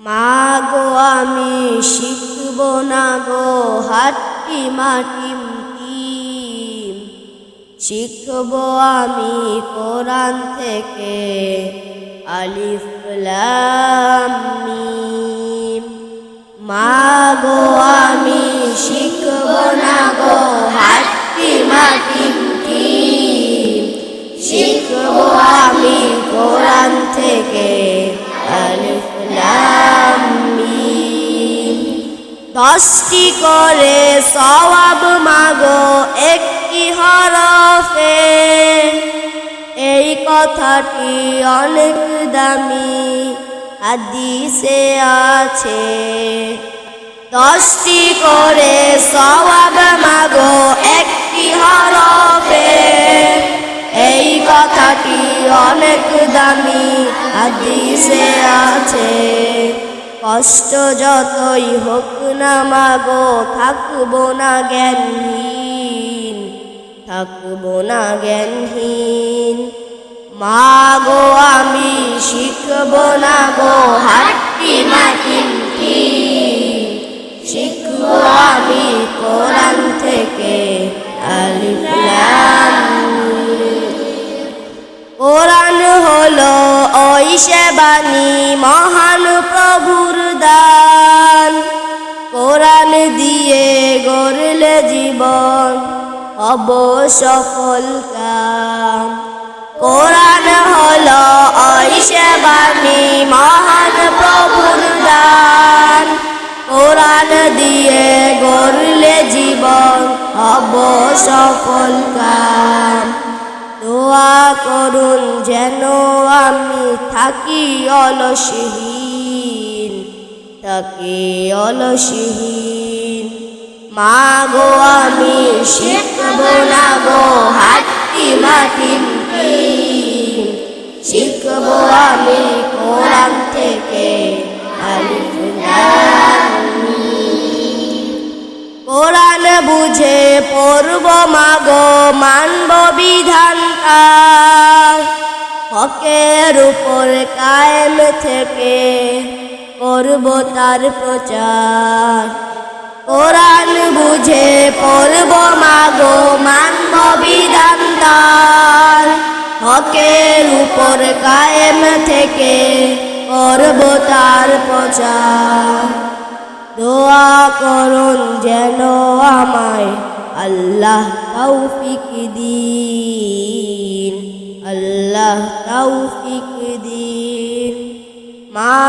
মা গো আমি শিখব না গো হাট্টি মাটিম টিম, শিখব আমি কোরআন থেকে আলিফ লাম মিম। মা গো আমি শিখব না গো হাট্টি মাটিম টিম, শিখব আমি কোরআন থেকে আলিফ লাম মিম। 10টি করে সওয়াব মাগো একটি হরফে, এই কথাটি অনেক দামি হাদিসে আছে। 10টি করে সওয়াব মাগো একটি হরফে, এই কথাটি অনেক দামি হাদিসে আছে। কষ্ট যতই হোক না মাগো থাকবো না জ্ঞানহীন, থাকবো না জ্ঞানহীন। মাগো আমি শিখব না গো হাট্টি মাটিম টিম, শিখব আমি কোরআন থেকে আলিফ লাম মিম। কোরআন হলো ওই সে বাণী মহান প্রভুর দান, কোরআন দিয়ে গড়লে জীবন হব সফল কাম। কোরআন হলো ওই সে বাণী মহান প্রভুর দান, কোরআন দিয়ে গড়লে জীবন হব সফল কাম। দোয়া করুন যেন আমি থাকি অলসহীন, থাকি অলসহীন। মা গো আমি শিখব না গো হাট্টি মাটিম টিম, শিখব আমি কোরআন থেকে আলিফ লাম মিম। কোরআন বুঝে পড়ব মাগো মানব বিধানটা, হকের উপর কায়েম থেকে করব তার প্রচার। কোরআন বুঝে পড়ব মাগো মানব বিধানটা, হকের উপর কায়েম থেকে করব তার প্রচার। দোয়া করুন যেন আমায় আল্লাহ তৌফিক দিন, আল্লাহ তৌফিক দিন। মা